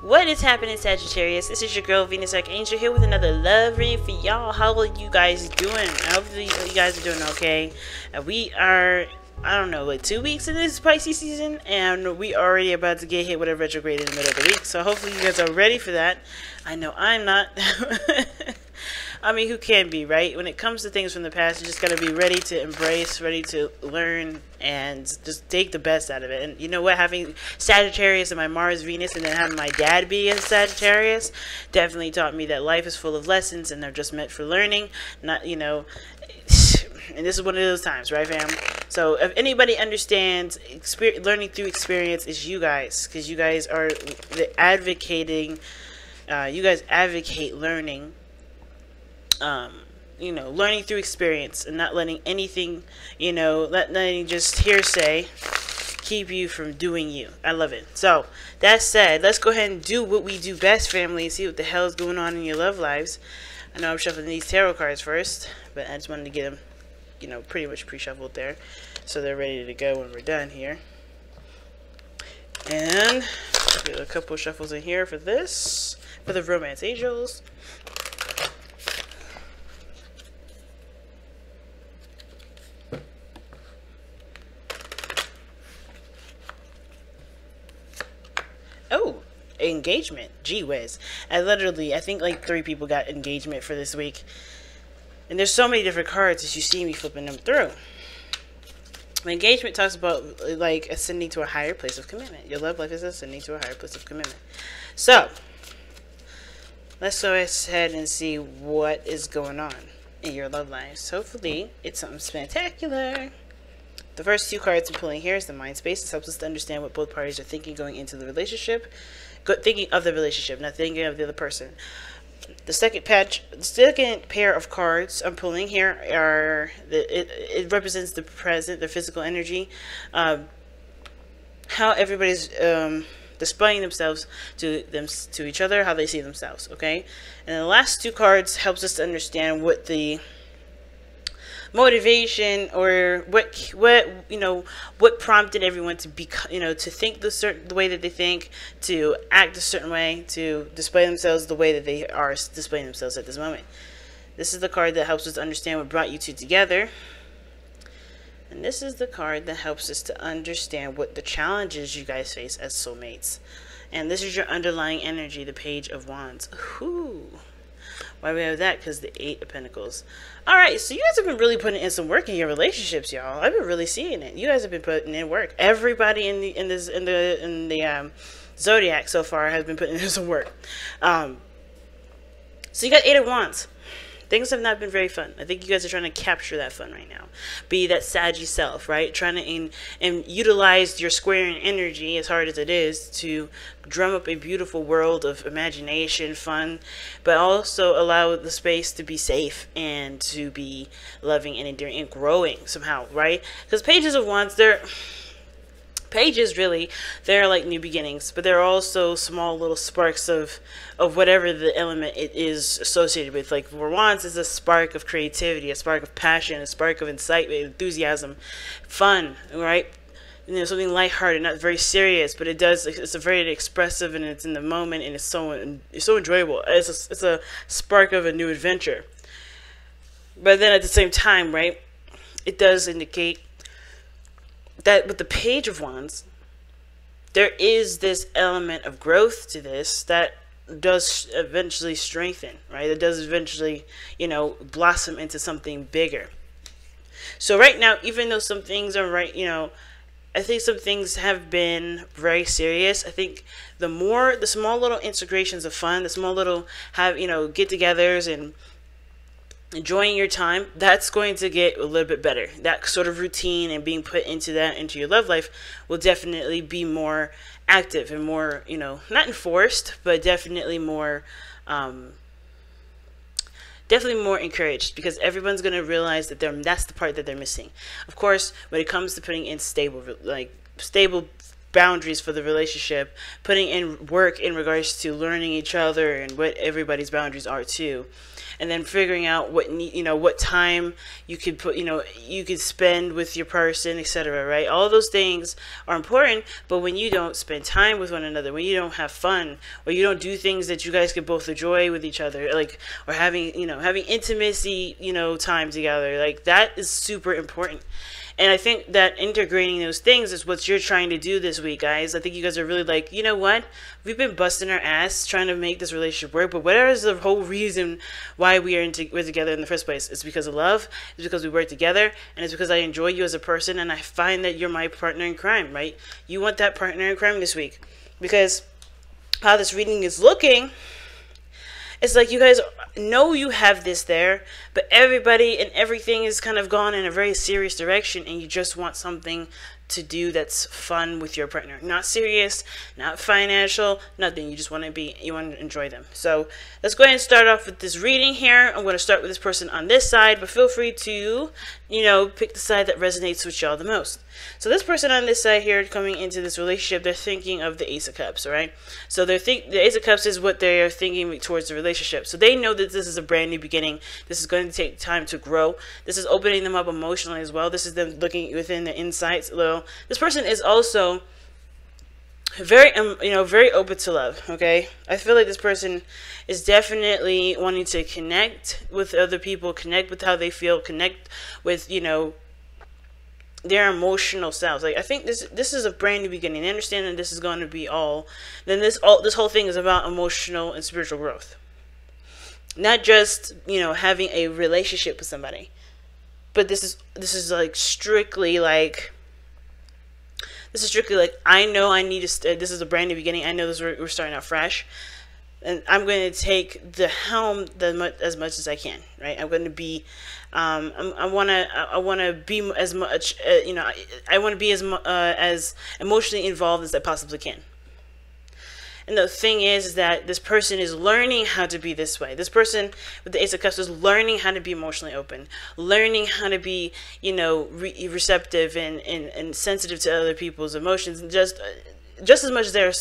What is happening, Sagittarius? This is your girl Venus Archangel here with another love reading for y'all. How are you guys doing? I hope you guys are doing okay. We are, I don't know, like 2 weeks in this Pisces season, and we already about to get hit with a retrograde in the middle of the week. So hopefully you guys are ready for that. I know I'm not. I mean, who can be, right? When it comes to things from the past, you just got to be ready to embrace, ready to learn, and just take the best out of it. And you know what? Having Sagittarius and my Mars, Venus, and then having my dad be a Sagittarius definitely taught me that life is full of lessons, and they're just meant for learning, not, you know, and this is one of those times, right, fam? So if anybody understands learning through experience, it's you guys, because you guys are advocating, you guys advocate learning. You know, learning through experience and not letting anything, you know, letting just hearsay keep you from doing you. I love it. So that said, let's go ahead and do what we do best, family, and see what the hell is going on in your love lives. I know I'm shuffling these tarot cards first, but I just wanted to get them, you know, pretty much pre-shuffled there, so they're ready to go when we're done here. And get a couple shuffles in here for this, for the romance angels. Oh, engagement. Gee whiz. I think like 3 people got engagement for this week. And there's so many different cards as you see me flipping them through. Engagement talks about like ascending to a higher place of commitment. Your love life is ascending to a higher place of commitment. So, let's go ahead and see what is going on in your love lives. Hopefully, it's something spectacular. The first 2 cards I'm pulling here is the mind space. This helps us to understand what both parties are thinking going into the relationship. Thinking of the relationship, not thinking of the other person. The second pair of cards I'm pulling here are it represents the present, the physical energy, how everybody's displaying themselves to each other, how they see themselves. Okay, and the last 2 cards helps us to understand what the motivation or what you know, what prompted everyone to be, you know, to think the way that they think, to act a certain way, to display themselves the way that they are displaying themselves at this moment. This is the card that helps us to understand what brought you two together, and this is the card that helps us to understand what the challenges you guys face as soulmates. And this is your underlying energy, the Page of Wands. Ooh. Why we have that? Because the 8 of Pentacles. Alright, so you guys have been really putting in some work in your relationships, y'all. I've been really seeing it. You guys have been putting in work. Everybody in the zodiac so far has been putting in some work. So you got 8 of Wands. Things have not been very fun. I think you guys are trying to capture that fun right now. Be that saggy self, right? Trying to and utilize your squaring energy, as hard as it is, to drum up a beautiful world of imagination, fun, but also allow the space to be safe and to be loving and endearing and growing somehow, right? Because Pages of Wands, Pages, really, they're like new beginnings, but they're also small little sparks of whatever the element it is associated with. Like for Wands is a spark of creativity, a spark of passion, a spark of incitement, enthusiasm, fun, right? You know, something lighthearted, not very serious, but it's a very expressive, and it's in the moment, and it's so enjoyable. It's a spark of a new adventure. But then at the same time, right, it does indicate that with the Page of Wands, there is this element of growth to this that does eventually strengthen, right? It does eventually, you know, blossom into something bigger. So right now, even though some things are right, you know, I think some things have been very serious. I think the small little integrations of fun, the small little get-togethers and enjoying your time, that's going to get a little bit better. That sort of routine and being put into your love life will definitely be more active and more, you know, not enforced, but definitely more encouraged, because everyone's going to realize that that's the part that they're missing. Of course, when it comes to putting in stable boundaries for the relationship, putting in work in regards to learning each other and what everybody's boundaries are too. And then figuring out what what time you could put, you could spend with your person, etc. Right? All those things are important, but when you don't spend time with one another, when you don't have fun, or you don't do things that you guys could both enjoy with each other, like, or having intimacy, time together, like, that is super important. And I think that integrating those things is what you're trying to do this week, guys. I think you guys are really like, you know what? We've been busting our ass trying to make this relationship work, but whatever is the whole reason why we're together in the first place, it's because of love, it's because we work together, and it's because I enjoy you as a person, and I find that you're my partner in crime, right? You want that partner in crime this week. Because how this reading is looking, it's like you guys know you have this there, but everybody and everything is kind of gone in a very serious direction, and you just want something to do that's fun with your partner. Not serious, not financial, nothing. You just want to enjoy them. So let's go ahead and start off with this reading here. I'm going to start with this person on this side, but feel free to, pick the side that resonates with y'all the most. So this person on this side here, coming into this relationship, they're thinking of the Ace of Cups, all right? So the Ace of Cups is what they are thinking towards the relationship. So they know that this is a brand new beginning. This is going to take time to grow. This is opening them up emotionally as well. This is them looking within their insights a little. This person is also very, very open to love, okay? I feel like this person is definitely wanting to connect with other people, connect with how they feel, connect with, their emotional selves. Like, I think this is a brand new beginning. They understand that this is going to be this whole thing is about emotional and spiritual growth. Not just, having a relationship with somebody. But this is like strictly like, I know I need to, this is a brand new beginning. I know we're starting out fresh. And I'm going to take the helm as much as I can, right? I'm going to be, I want to be as much, I want to be as emotionally involved as I possibly can. And the thing is that this person is learning how to be this way. This person with the Ace of Cups is learning how to be emotionally open, learning how to be, receptive and sensitive to other people's emotions, and just as much as they're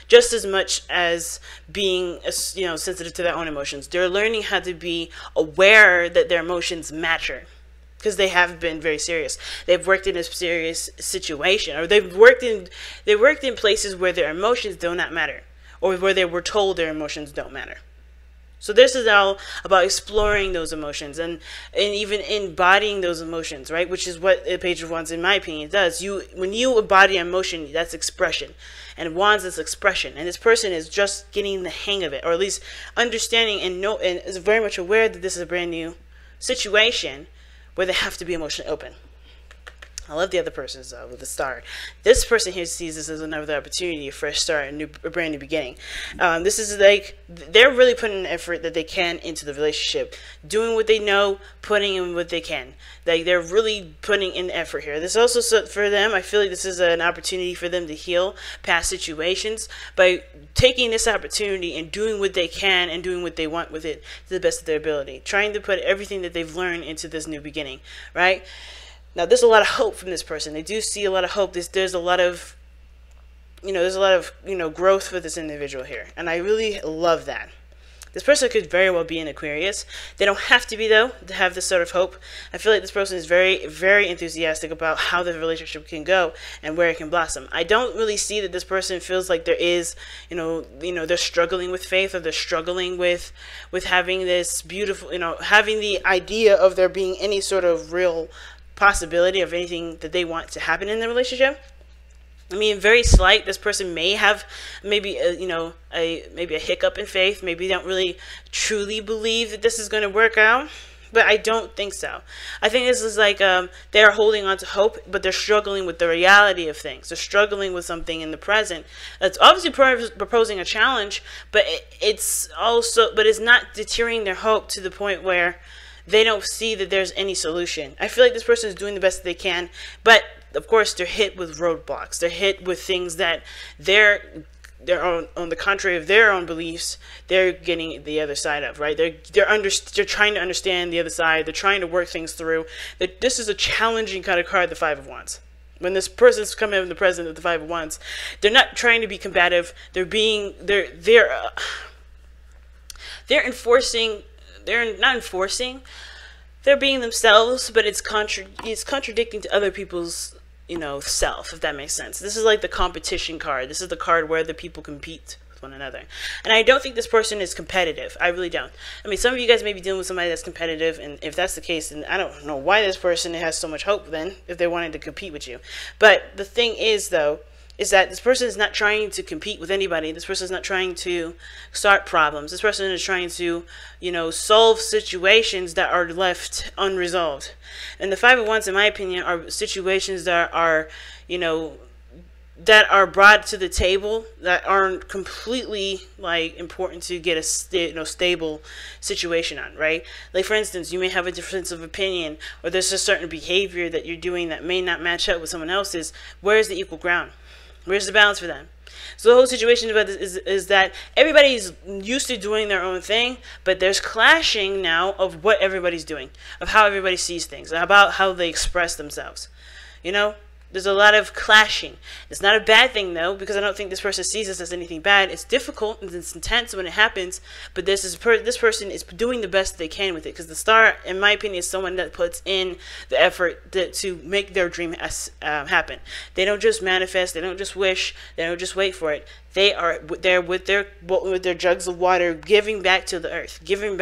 just as much as being, sensitive to their own emotions. They're learning how to be aware that their emotions matter, because they have been very serious. They've worked in a serious situation, or they've worked in places where their emotions do not matter, or where they were told their emotions don't matter. So this is all about exploring those emotions and even embodying those emotions, right? Which is what the Page of Wands, in my opinion, does. When you embody emotion, that's expression. And Wands is expression. And this person is just getting the hang of it, or at least understanding and is very much aware that this is a brand new situation where they have to be emotionally open. I love the other person's with the star. This person here sees this as another opportunity, a fresh start, a brand new beginning. This is like, they're really putting an effort that they can into the relationship, doing what they know, putting in what they can. Like, they're really putting in the effort here. This also, for them, I feel like this is an opportunity for them to heal past situations by taking this opportunity and doing what they can and doing what they want with it to the best of their ability, trying to put everything that they've learned into this new beginning, right? Now, there's a lot of hope from this person. They do see a lot of hope. There's a lot of, growth for this individual here. And I really love that. This person could very well be an Aquarius. They don't have to be, though, to have this sort of hope. I feel like this person is very, very enthusiastic about how the relationship can go and where it can blossom. I don't really see that this person feels like there is, they're struggling with faith, or they're struggling with having this beautiful, having the idea of there being any sort of real possibility of anything that they want to happen in the relationship. I mean, very slight. This person may have maybe a hiccup in faith. Maybe they don't really truly believe that this is going to work out, but I don't think so. I think this is like they're holding on to hope, but they're struggling with the reality of things. They're struggling with something in the present that's obviously proposing a challenge, but it's not deterring their hope to the point where they don't see that there's any solution. I feel like this person is doing the best they can, but of course they're hit with roadblocks. They're hit with things that they're on the contrary of their own beliefs, they're getting the other side of, right? They're trying to understand the other side. They're trying to work things through. This is a challenging kind of card, the Five of Wands. When this person's coming in the present of the Five of Wands, they're not trying to be combative. They're enforcing. They're not enforcing. They're being themselves, but it's contradicting to other people's, you know, self, if that makes sense. This is like the competition card. This is the card where the people compete with one another. And I don't think this person is competitive. I really don't. I mean, some of you guys may be dealing with somebody that's competitive, and if that's the case, then I don't know why this person has so much hope then, if they wanted to compete with you. But the thing is, though, is that this person is not trying to compete with anybody. This person is not trying to start problems. This person is trying to, you know, solve situations that are left unresolved. And the Five of Wands, in my opinion, are situations that are, you know, that are brought to the table that aren't completely like important to get a stable situation on, right? Like, for instance, you may have a difference of opinion, or there's a certain behavior that you're doing that may not match up with someone else's. Where's the equal ground? Where's the balance for them? So the whole situation about this is that everybody's used to doing their own thing, but there's clashing now of what everybody's doing, of how everybody sees things, about how they express themselves. You know, there's a lot of clashing. It's not a bad thing, though, because I don't think this person sees this as anything bad. It's difficult and it's intense when it happens, but this person is doing the best they can with it, because the star, in my opinion, is someone that puts in the effort to make their dream happen. They don't just manifest. They don't just wish. They don't just wait for it. They are there with their jugs of water, giving back to the earth, giving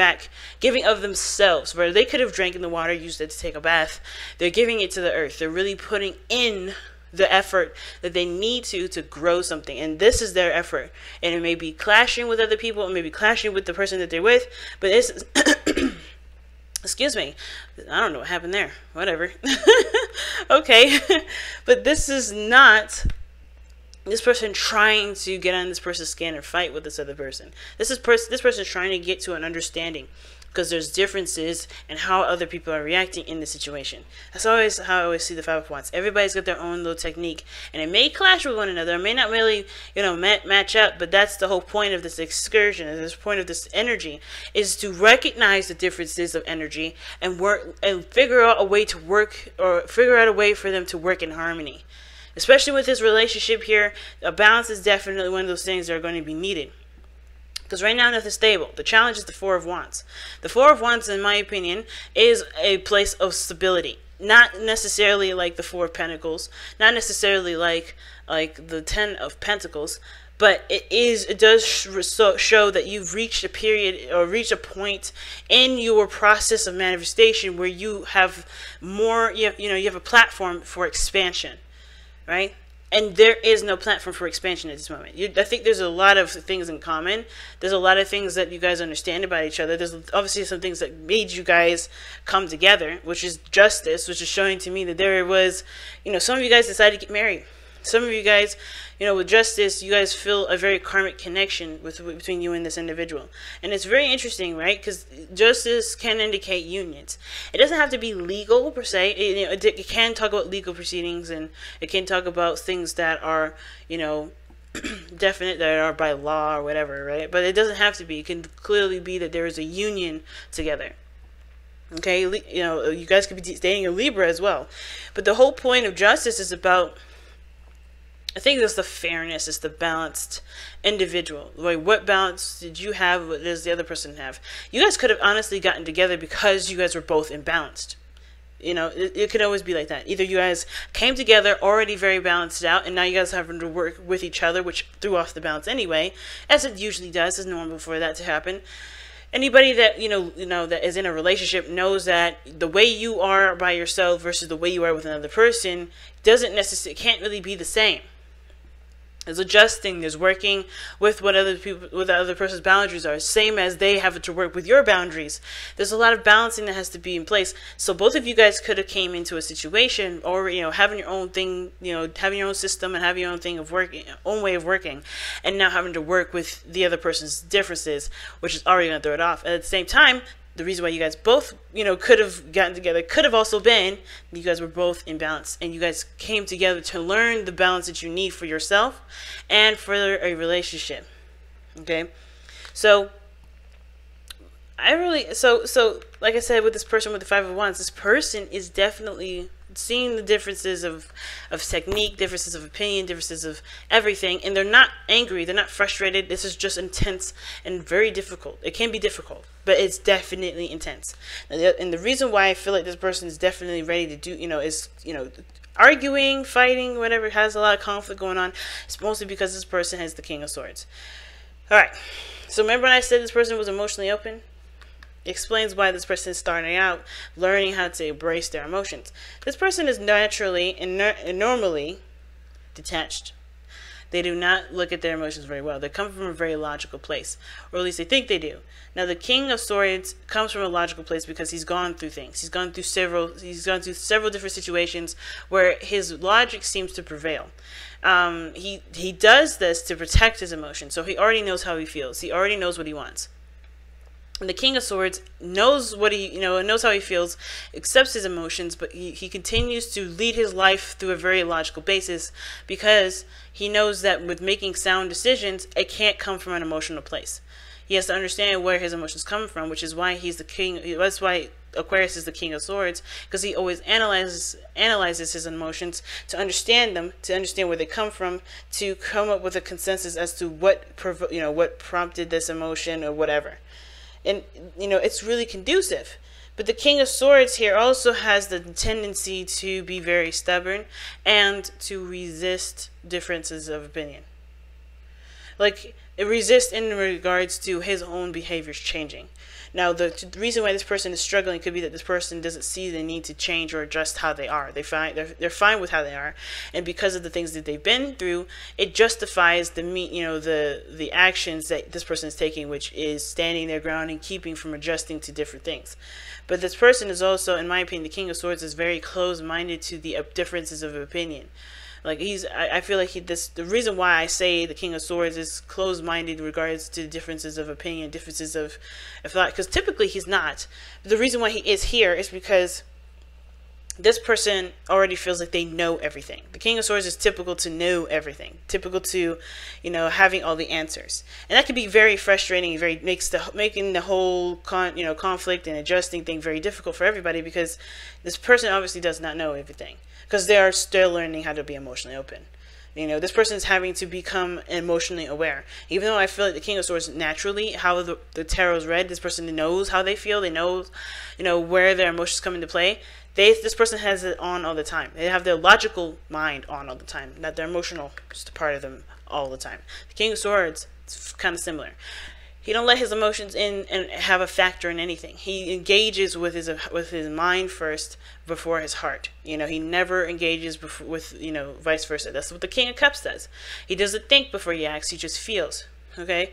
of themselves. Where they could have drank in the water, used it to take a bath, they're giving it to the earth. They're really putting in the effort that they need to grow something, and this is their effort. And it may be clashing with other people, it may be clashing with the person that they're with, but this is excuse me, I don't know what happened there. Whatever. Okay, but this is not this person trying to get on this person's skin or fight with this other person. This person is trying to get to an understanding, because there's differences in how other people are reacting in the situation. That's always how I always see the Five of Wands. Everybody's got their own little technique, and it may clash with one another. It may not really, you know, match up, but that's the whole point of this excursion, and this point of this energy, is to recognize the differences of energy and work and figure out a way to work, or figure out a way for them to work in harmony. Especially with this relationship here, a balance is definitely one of those things that are going to be needed. Because right now, nothing's stable. The challenge is the Four of Wands. The Four of Wands, in my opinion, is a place of stability. Not necessarily like the Four of Pentacles. Not necessarily like the Ten of Pentacles. But it does show that you've reached a period, or reached a point in your process of manifestation where you have more, you have a platform for expansion. Right? And there is no platform for expansion at this moment. I think there's a lot of things in common. There's a lot of things that you guys understand about each other. There's obviously some things that made you guys come together, which is justice, which is showing to me that there was, some of you guys decided to get married. Some of you guys, with justice, you guys feel a very karmic connection between you and this individual. And it's very interesting, right? Because justice can indicate unions. It doesn't have to be legal, per se. It can talk about legal proceedings, and it can talk about things that are, definite, that are by law or whatever, right? But it doesn't have to be. It can clearly be that there is a union together. Okay? You guys could be dating a Libra as well. But the whole point of justice is about, I think it's the fairness, it's the balanced individual. Like, what balance did you have? What does the other person have? You guys could have honestly gotten together because you guys were both imbalanced. It could always be like that. Either you guys came together already very balanced out, and now you guys are having to work with each other, which threw off the balance anyway, as it usually does. It's normal for that to happen. Anybody that that is in a relationship knows that the way you are by yourself versus the way you are with another person can't really be the same. There's adjusting, there's working with what the other person's boundaries are, same as they have to work with your boundaries. There's a lot of balancing that has to be in place. So both of you guys could have came into a situation, or having your own thing, having your own system and having your own thing of working, own way of working, and now having to work with the other person's differences, which is already going to throw it off. And at the same time, the reason why you guys both, could have gotten together could have also been you guys were both in balance, and you guys came together to learn the balance that you need for yourself and for a relationship. Okay, so like I said, with this person with the Five of Wands, this person is definitely seeing the differences of technique, differences of opinion, differences of everything, and they're not angry, they're not frustrated. This is just intense and very difficult. It can be difficult, but it's definitely intense. And the reason why I feel like this person is definitely ready to do, is, arguing, fighting, whatever, has a lot of conflict going on, it's mostly because this person has the King of Swords. All right. So remember when I said this person was emotionally open? It explains why this person is starting out learning how to embrace their emotions. This person is naturally and normally detached. They do not look at their emotions very well. They come from a very logical place, or at least they think they do. Now, the King of Swords comes from a logical place because he's gone through things. He's gone through several different situations where his logic seems to prevail. He does this to protect his emotions, so he already knows how he feels. He already knows what he wants. And the King of Swords knows what he, knows how he feels, accepts his emotions, but he continues to lead his life through a very logical basis because he knows that with making sound decisions, it can't come from an emotional place. He has to understand where his emotions come from, which is why he's the king. That's why Aquarius is the King of Swords, because he always analyzes his emotions to understand them, to understand where they come from, to come up with a consensus as to what prompted this emotion or whatever. And, it's really conducive. But the King of Swords here also has the tendency to be very stubborn and to resist differences of opinion. Like, it resists in regards to his own behaviors changing. Now, the reason why this person is struggling could be that this person doesn't see the need to change or adjust how they are. They're fine with how they are, and because of the things that they've been through, it justifies the actions that this person is taking, which is standing their ground and keeping from adjusting to different things. But this person is also, in my opinion, the King of Swords is very close-minded to the differences of opinion. Like I feel like the reason why I say the King of Swords is closed-minded in regards to differences of opinion, differences of thought, because typically he's not. But the reason why he is here is because this person already feels like they know everything. The King of Swords is typical to know everything, typical to, having all the answers, and that can be very frustrating. Making the whole conflict and adjusting thing very difficult for everybody, because this person obviously does not know everything, because they are still learning how to be emotionally open. This person is having to become emotionally aware. Even though I feel like the King of Swords naturally, how the tarot is read, this person knows how they feel. They know, where their emotions come into play. This person has it on all the time. They have their logical mind on all the time, not their emotional part of them all the time. The King of Swords, it's kind of similar. He don't let his emotions in and have a factor in anything. He engages with his mind first before his heart. He never engages with vice versa. That's what the King of Cups does. He doesn't think before he acts. He just feels. Okay,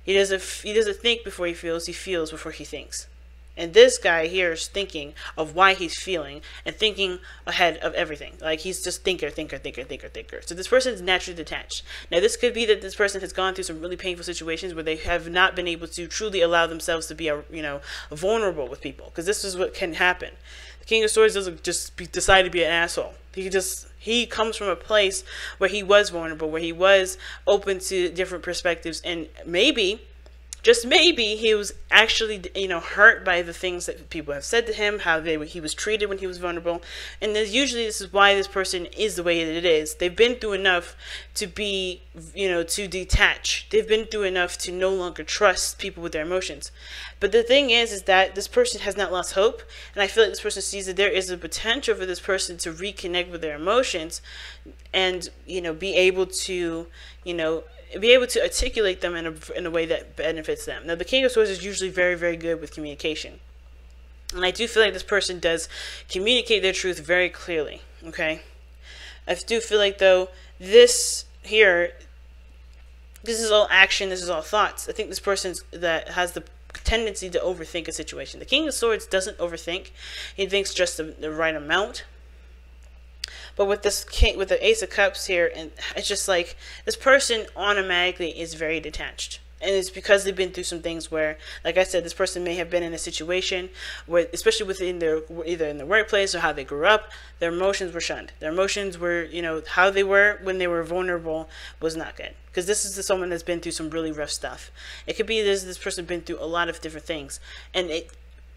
he doesn't think before he feels. He feels before he thinks. And this guy here is thinking of why he's feeling and thinking ahead of everything. Like, he's just thinker. So this person is naturally detached. Now, this could be that this person has gone through some really painful situations where they have not been able to truly allow themselves to be, vulnerable with people. Because this is what can happen. The King of Swords doesn't just decide to be an asshole. He comes from a place where he was vulnerable, where he was open to different perspectives, and maybe, just maybe, he was actually, hurt by the things that people have said to him, how he was treated when he was vulnerable. And usually this is why this person is the way that it is. They've been through enough to be, to detach. They've been through enough to no longer trust people with their emotions. But the thing is that this person has not lost hope. And I feel like this person sees that there is a potential for this person to reconnect with their emotions and, be able to, articulate them in a way that benefits them. Now, the King of Swords is usually very, very good with communication. And I do feel like this person does communicate their truth very clearly, okay? I do feel like, though, this is all action, this is all thoughts. I think this person that has the tendency to overthink a situation. The King of Swords doesn't overthink. He thinks just the right amount. But with with the Ace of Cups here, and it's just like this person automatically is very detached. And it's because they've been through some things where, like I said, this person may have been in a situation where, especially within either in the workplace or how they grew up, their emotions were shunned. Their emotions were, how they were when they were vulnerable was not good. Because this is someone that's been through some really rough stuff. It could be this person been through a lot of different things. And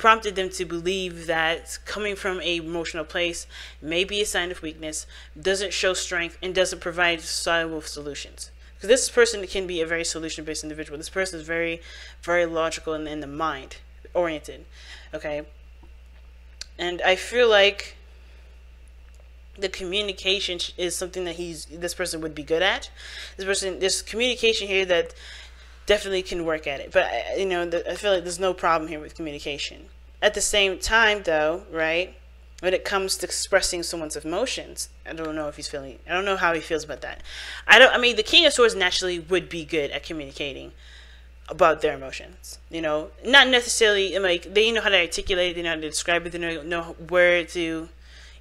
prompted them to believe that coming from a emotional place may be a sign of weakness, doesn't show strength, and doesn't provide solvable solutions. Because this person can be a very solution-based individual. This person is very, very logical and in the mind oriented. Okay, and I feel like the communication is something that this person would be good at. There's communication here that definitely can work at it. But I feel like there's no problem here with communication. At the same time, though, right? When it comes to expressing someone's emotions, I don't know how he feels about that. I mean, the King of Swords naturally would be good at communicating about their emotions. Not necessarily like they know how to articulate it, they know how to describe it, they know where to,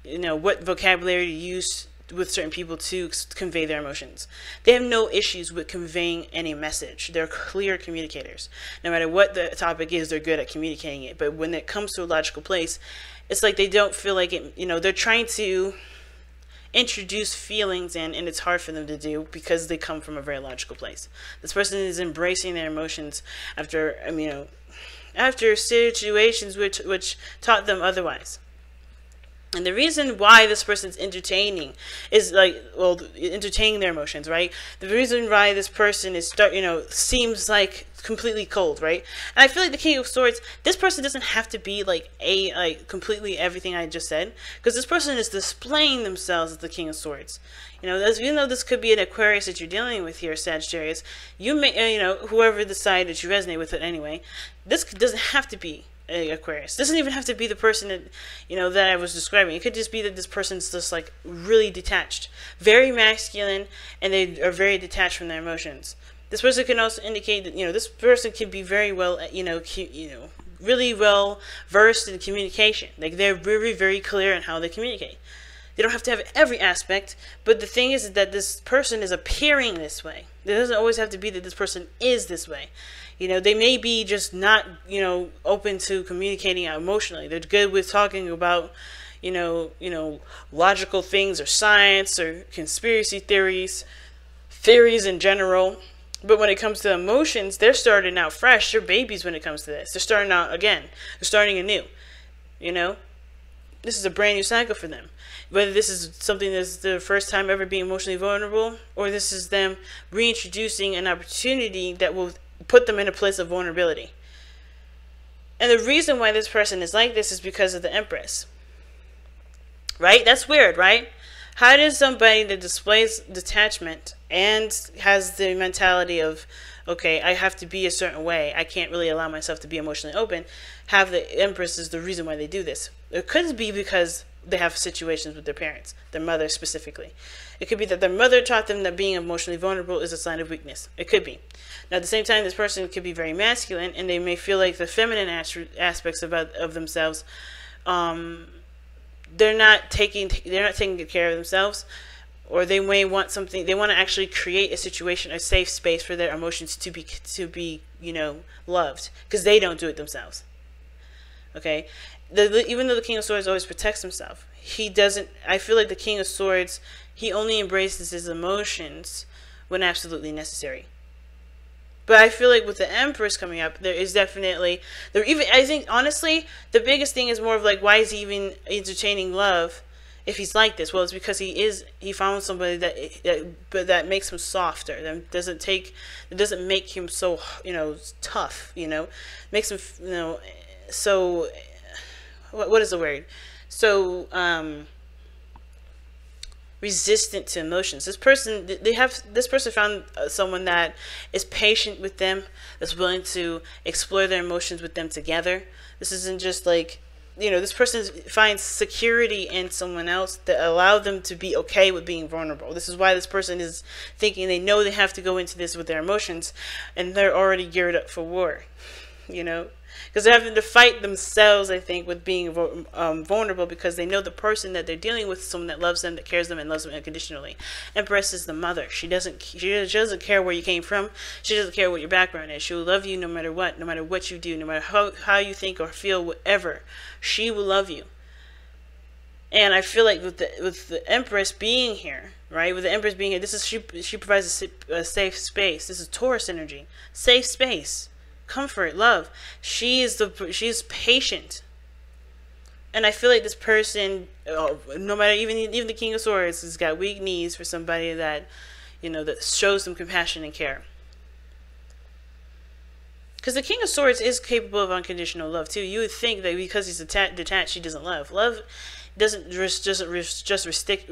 what vocabulary to use with certain people to convey their emotions. They have no issues with conveying any message. They're clear communicators. No matter what the topic is, they're good at communicating it. But when it comes to a logical place, it's like they don't feel like it, they're trying to introduce feelings and it's hard for them to do because they come from a very logical place. This person is embracing their emotions after, after situations which taught them otherwise. And the reason why this person's entertaining is entertaining their emotions, right? The reason why this person is seems like completely cold, right? And I feel like the King of Swords, this person doesn't have to be completely everything I just said, because this person is displaying themselves as the King of Swords. Even though this could be an Aquarius that you're dealing with here, Sagittarius, you may, whoever decided that you resonate with it anyway, this doesn't have to be Aquarius. Doesn't even have to be the person that that I was describing. It could just be that this person's just really detached, very masculine, and they are very detached from their emotions. This person can also indicate that this person can be very well really well versed in communication. Like they're very, very clear in how they communicate. They don't have to have every aspect, but the thing is that this person is appearing this way. It doesn't always have to be that this person is this way. They may be just not, open to communicating emotionally. They're good with talking about, logical things or science or conspiracy theories in general. But when it comes to emotions, they're starting out fresh. They're babies when it comes to this. They're starting out again. They're starting anew. This is a brand new cycle for them. Whether this is something that's the first time ever being emotionally vulnerable, or this is them reintroducing an opportunity that will put them in a place of vulnerability. And the reason why this person is like this is because of the Empress. Right? That's weird, right? How does somebody that displays detachment and has the mentality of, okay, I have to be a certain way, I can't really allow myself to be emotionally open, have the Empress is the reason why they do this? It could be because they have situations with their parents, their mother specifically. It could be that their mother taught them that being emotionally vulnerable is a sign of weakness. It could be. Now, at the same time, this person could be very masculine, and they may feel like the feminine aspects of themselves, they're not taking good care of themselves, or they may want something. They want to actually create a situation, a safe space for their emotions to be loved, because they don't do it themselves. Okay. Even though the King of Swords always protects himself, he doesn't. I feel like the King of Swords, he only embraces his emotions when absolutely necessary. But I feel like with the Empress coming up, there is definitely I think honestly, the biggest thing is more of why is he even entertaining love if he's like this? Well, it's because he found somebody that makes him softer. That doesn't make him so tough. Makes him so. What is the word? So resistant to emotions. This person found someone that is patient with them, that's willing to explore their emotions with them together. This isn't just this person finds security in someone else that allow them to be okay with being vulnerable. This is why this person is thinking they know they have to go into this with their emotions, and they're already geared up for war. Because they're having to fight themselves, I think, with being vulnerable, because they know the person that they're dealing with is someone that loves them, that cares them, and loves them unconditionally. Empress is the mother. She doesn't care where you came from. She doesn't care what your background is. She will love you no matter what you do, no matter how you think or feel, whatever. She will love you. And I feel like with the Empress being here, right? With the Empress being here, she provides a safe space. This is Taurus energy. Safe space. comfort, love. She's patient. And I feel like this person, no matter, even the King of Swords, has got weak knees for somebody that, that shows them compassion and care. Because the King of Swords is capable of unconditional love too. You would think that because he's detached, he doesn't love. Love doesn't just restrict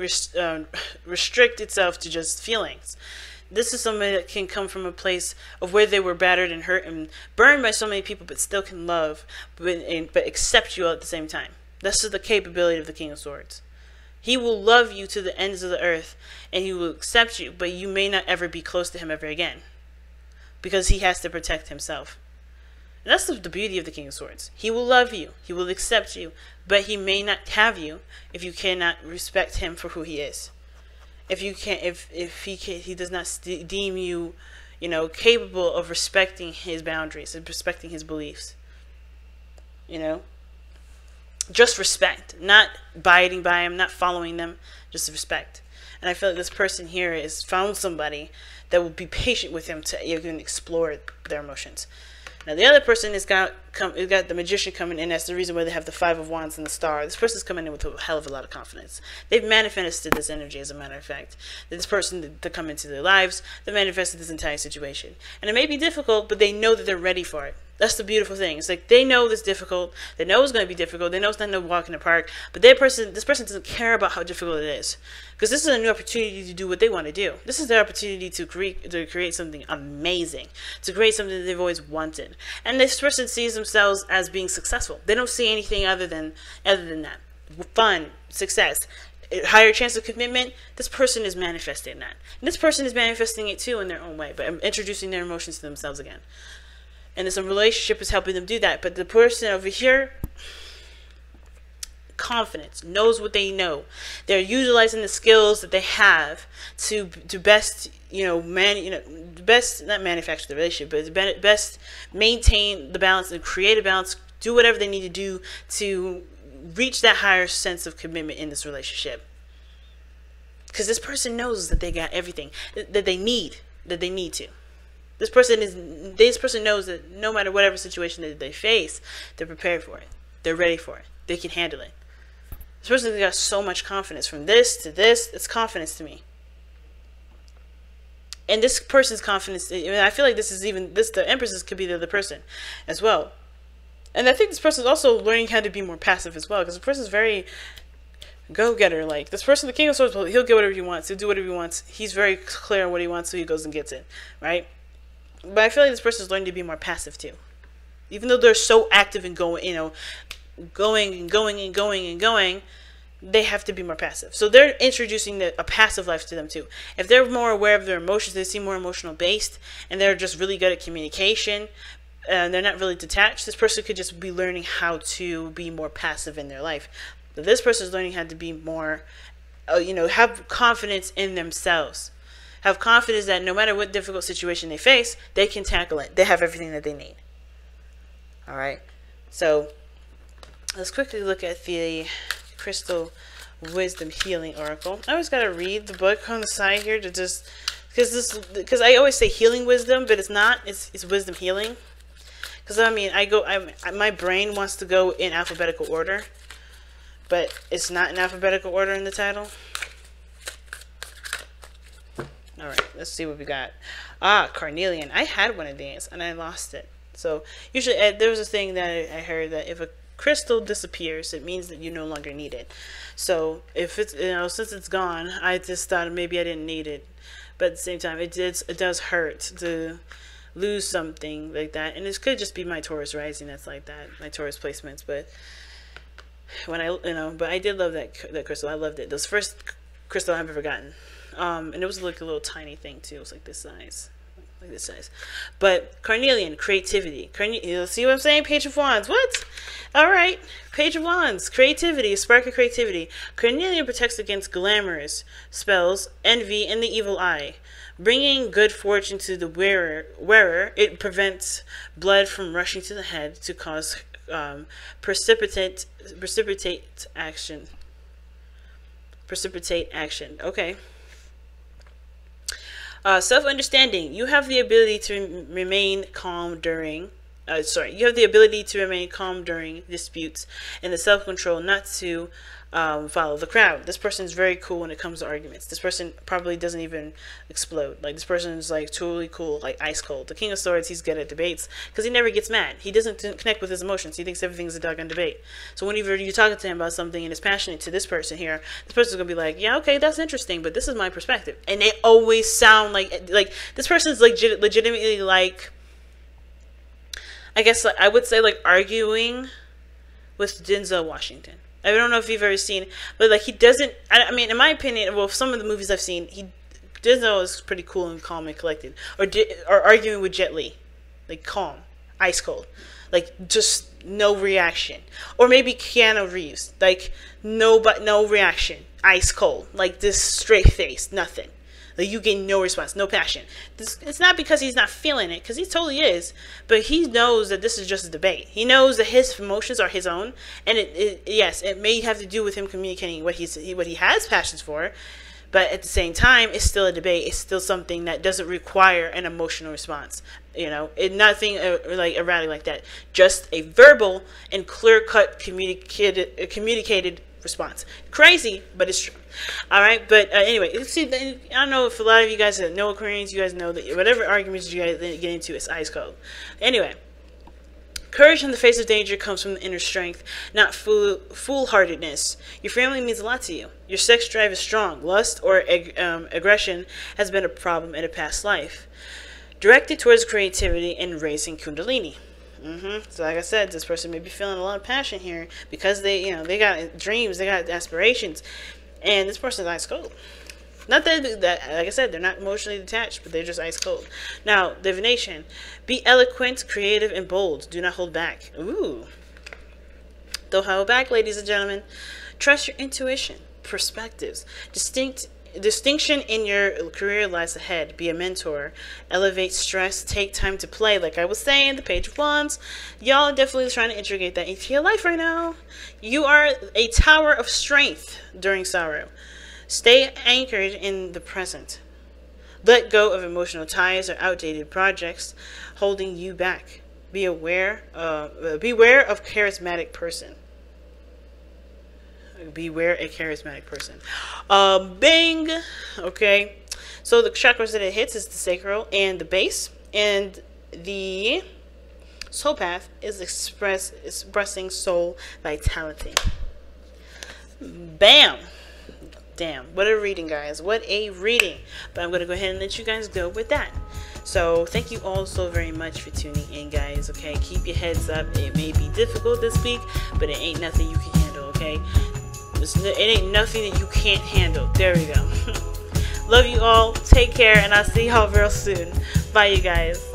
itself to just feelings. This is somebody that can come from a place of where they were battered and hurt and burned by so many people, but still can love, but accept you all at the same time. That's the capability of the King of Swords. He will love you to the ends of the earth, and he will accept you, but you may not ever be close to him ever again, because he has to protect himself. And that's the beauty of the King of Swords. He will love you, he will accept you, but he may not have you if you cannot respect him for who he is. If you can't, if he does not deem you, capable of respecting his boundaries and respecting his beliefs. Just respect, not abiding by him, not following them, just respect. And I feel like this person here has found somebody that will be patient with him to even explore their emotions. Now the other person has got the Magician coming in. That's the reason why they have the Five of Wands and the Star. This person's coming in with a hell of a lot of confidence. They've manifested this energy, as a matter of fact. This person to come into their lives, they manifested this entire situation. And it may be difficult, but they know that they're ready for it. That's the beautiful thing. It's like they know it's difficult. They know it's going to be difficult. They know it's not no walk in the park. But this person doesn't care about how difficult it is, because this is a new opportunity to do what they want to do. This is their opportunity to create something amazing, to create something that they've always wanted. And this person sees themselves as being successful. They don't see anything other than that. Fun, success, higher chance of commitment. This person is manifesting that. And this person is manifesting it too in their own way, but introducing their emotions to themselves again. And this relationship is helping them do that. But the person over here, confidence, knows what they know. They're utilizing the skills that they have to best, best not manufacture the relationship, but best maintain the balance and create a balance. Do whatever they need to do to reach that higher sense of commitment in this relationship. Because this person knows that they got everything that they need to. This person knows that no matter whatever situation that they face, they're prepared for it. They're ready for it. They can handle it. This person got so much confidence. From this to this, it's confidence to me. And this person's confidence, I feel like the Empress could be the other person as well. And I think this person is also learning how to be more passive as well, because this person is very go-getter. Like this person, the King of Swords, he'll get whatever he wants. He'll do whatever he wants. He's very clear on what he wants, so he goes and gets it, right? But I feel like this person is learning to be more passive too. Even though they're so active and going, going, they have to be more passive. So they're introducing a passive life to them too. If they're more aware of their emotions, they seem more emotional based, and they're just really good at communication, and they're not really detached, this person could just be learning how to be more passive in their life. But this person is learning how to be more, have confidence in themselves. Have confidence that no matter what difficult situation they face, they can tackle it. They have everything that they need. All right. So let's quickly look at the Crystal Wisdom Healing Oracle. I always got to read the book on the side here to just, because I always say healing wisdom, but it's not. It's wisdom healing. Because my brain wants to go in alphabetical order, but it's not in alphabetical order in the title. All right, let's see what we got. Carnelian. I had one of these and I lost it. So usually there was a thing that I heard that if a crystal disappears, it means that you no longer need it. So if it's, since it's gone, I just thought maybe I didn't need it. But at the same time, it does hurt to lose something like that. And this could just be my Taurus rising that's like that, my Taurus placements. But when but I did love that crystal. I loved it. This first crystal I've ever gotten. And it was like a little tiny thing too. It was like this size. Like this size. But Carnelian, creativity. See what I'm saying? Page of Wands. What? Alright. Page of Wands. Creativity. Spark of creativity. Carnelian protects against glamorous spells, envy, and the evil eye. Bringing good fortune to the wearer, it prevents blood from rushing to the head to cause precipitate action. Precipitate action. Okay. Self-understanding. You have the ability to remain calm during you have the ability to remain calm during disputes and the self-control not to follow the crowd. This person is very cool when it comes to arguments. This person probably doesn't even explode. Like, this person is like totally cool, like ice cold. The King of Swords, he's good at debates because he never gets mad. He doesn't connect with his emotions. He thinks everything's a doggone debate. So whenever you're talking to him about something and it's passionate to this person here, this person's gonna be like, yeah, okay, that's interesting, but this is my perspective. And they always sound like this person's like legitimately like, I guess I would say like arguing with Denzel Washington. I don't know if you've ever seen, but like he doesn't. I mean, in my opinion, well, some of the movies I've seen, Denzel is pretty cool and calm and collected. Or arguing with Jet Li, like calm, ice cold, like just no reaction. Or maybe Keanu Reeves, like no reaction, ice cold, like this straight face, nothing. Like you get no response, no passion. It's not because he's not feeling it, because he totally is. But he knows that this is just a debate. He knows that his emotions are his own, and yes, it may have to do with him communicating what he has passions for. But at the same time, it's still a debate. It's still something that doesn't require an emotional response. You know, nothing like erratic like that. Just a verbal and clear-cut communicated response. Crazy, but it's true. All right, but anyway, see, I don't know if a lot of you guys that know Aquarians, you guys know that whatever arguments you guys get into is ice cold. Anyway, courage in the face of danger comes from the inner strength, not foolhardiness. Your family means a lot to you. Your sex drive is strong. Lust or aggression has been a problem in a past life. Directed towards creativity and raising Kundalini. So like I said, this person may be feeling a lot of passion here because they got dreams, they got aspirations, and this person is ice cold. Not that, like I said, they're not emotionally detached, but they're just ice cold. Now, divination. Be eloquent, creative, and bold. Do not hold back. Ooh. Don't hold back, ladies and gentlemen. Trust your intuition, perspectives, distinction in your career lies ahead. Be a mentor. Elevate stress. Take time to play. Like I was saying, the Page of Wands. Y'all are definitely trying to integrate that into your life right now. You are a tower of strength during sorrow. Stay anchored in the present. Let go of emotional ties or outdated projects holding you back. Beware of charismatic person. Beware a charismatic person. Bing. Okay. So the chakras that it hits is the sacral and the base, and the soul path is expressing soul vitality. Bam. Damn. What a reading, guys. What a reading. But I'm going to go ahead and let you guys go with that. So thank you all so very much for tuning in, guys. Okay. Keep your heads up. It may be difficult this week, but it ain't nothing you can handle. Okay. It ain't nothing that you can't handle. There we go. Love you all. Take care, and I'll see y'all real soon. Bye, you guys.